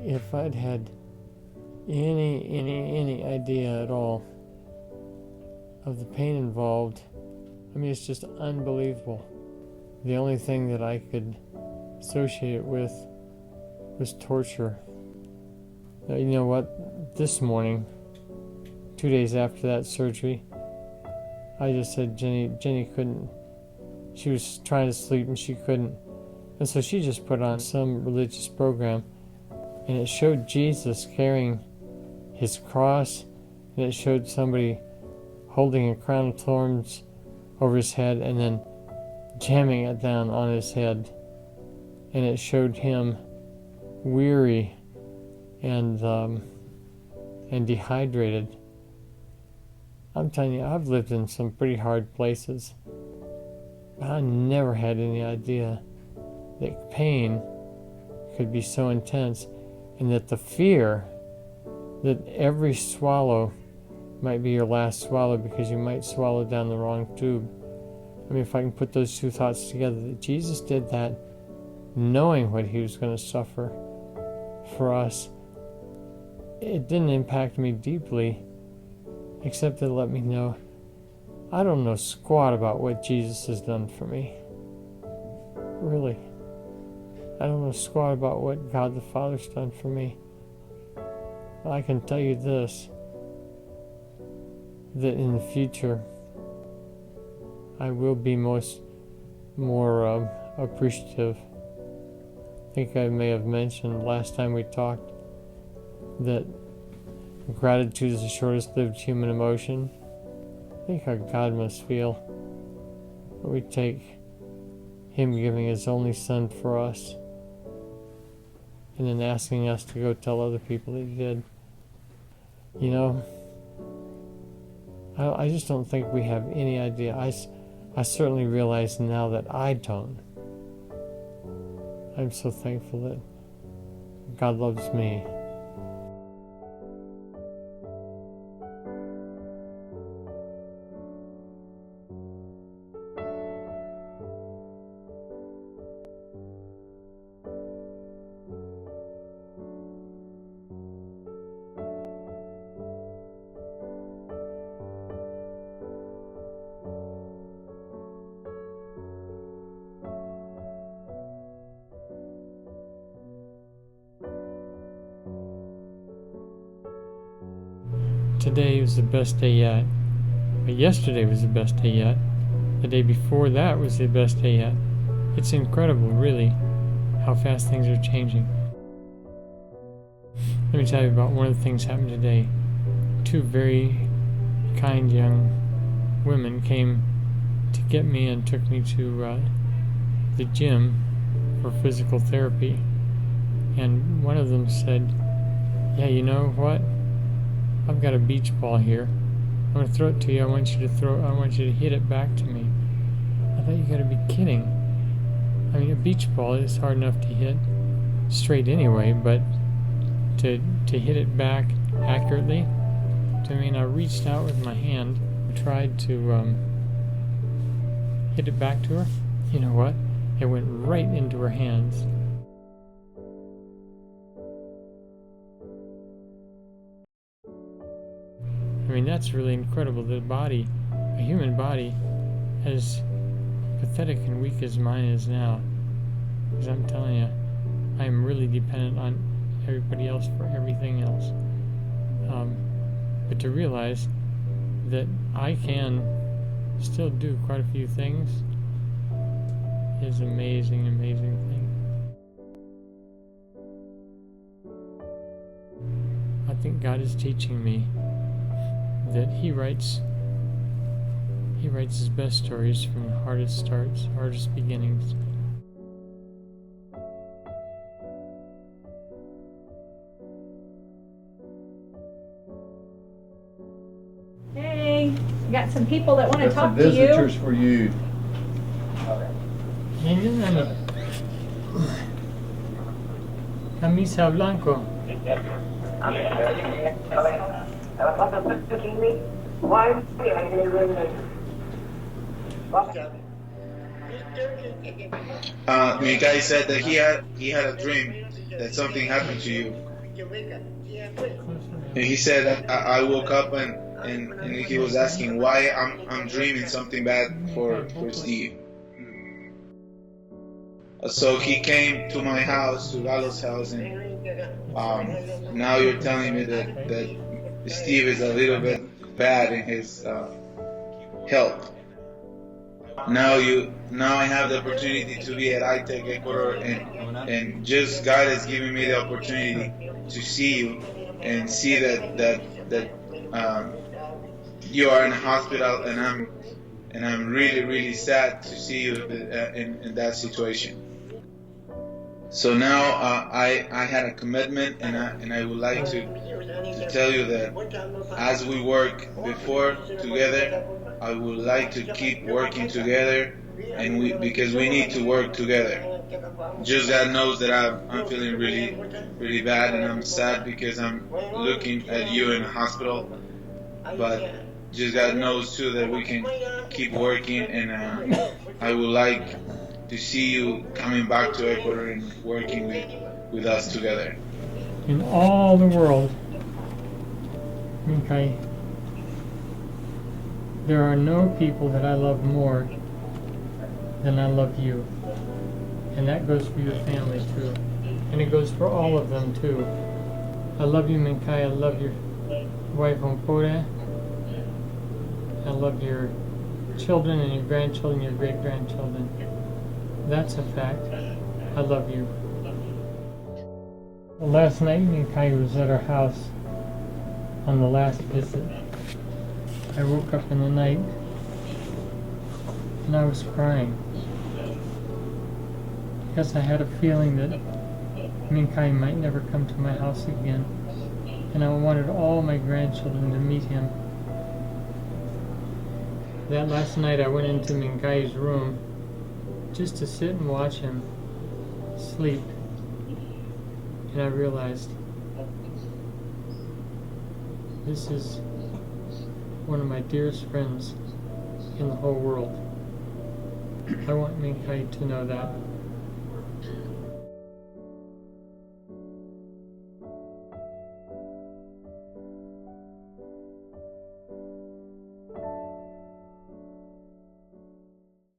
if I'd had any idea at all of the pain involved, I mean, it's just unbelievable. The only thing that I could associate it with was torture. Now, you know what? This morning, 2 days after that surgery, I just said Jenny couldn't. She was trying to sleep and she couldn't. And so she just put on some religious program, and it showed Jesus carrying his cross, and it showed somebody holding a crown of thorns over his head and then jamming it down on his head. And it showed him weary and dehydrated. I'm telling you, I've lived in some pretty hard places, but I never had any idea that pain could be so intense, and that the fear that every swallow might be your last swallow because you might swallow down the wrong tube. I mean, if I can put those two thoughts together, that Jesus did that knowing what he was going to suffer for us, it didn't impact me deeply, except to let me know I don't know squat about what Jesus has done for me. Really. I don't know squat about what God the Father's done for me. But I can tell you this, that in the future I will be more appreciative. I think I may have mentioned last time we talked that gratitude is the shortest lived human emotion. I think how God must feel when we take him giving his only son for us and then asking us to go tell other people that he did. You know, I just don't think we have any idea. I certainly realize now that I don't. I'm so thankful that God loves me. Today was the best day yet. But yesterday was the best day yet. The day before that was the best day yet. It's incredible, really, how fast things are changing. Let me tell you about one of the things happened today. Two very kind young women came to get me and took me to the gym for physical therapy. And one of them said, "Yeah, you know what? I've got a beach ball here. I'm going to throw it to you. I want you to hit it back to me." I thought, you got to be kidding. I mean, a beach ball is hard enough to hit straight anyway, but to hit it back accurately, I mean, I reached out with my hand and tried to hit it back to her. You know what? It went right into her hands. I mean, that's really incredible. The body, a human body, as pathetic and weak as mine is now, because I'm telling you, I am really dependent on everybody else for everything else. But to realize that I can still do quite a few things is amazing, amazing thing. I think God is teaching me that he writes his best stories from the hardest starts, hardest beginnings. Hey, we got some people that want to talk to you. Visitors for you. Camisa blanco. Mincaye said that he had a dream that something happened to you. And he said, I woke up and he was asking why I'm dreaming something bad for Steve. So he came to my house, to Lalo's house, and now you're telling me that Steve is a little bit bad in his health. Now I have the opportunity to be at ITEC Ecuador, and just God has given me the opportunity to see you and see that you are in a hospital, and I'm really, really sad to see you in that situation. So now I had a commitment, and I would like to tell you that as we work before together, I would like to keep working together, and because we need to work together. Just God knows that I'm feeling really, really bad, and I'm sad because I'm looking at you in the hospital. But just God knows too that we can keep working, and I would like to see you coming back to Ecuador and working with us together. In all the world, Mincaye, there are no people that I love more than I love you. And that goes for your family too. And it goes for all of them too. I love you, Mincaye. I love your wife, Ompore. I love your children and your grandchildren, your great-grandchildren. That's a fact. I love you. Well, last night, Mincaye was at our house on the last visit. I woke up in the night and I was crying because I had a feeling that Mincaye might never come to my house again, and I wanted all my grandchildren to meet him. That last night I went into Mincaye's room just to sit and watch him sleep, and I realized this is one of my dearest friends in the whole world. I want Mincaye to know that.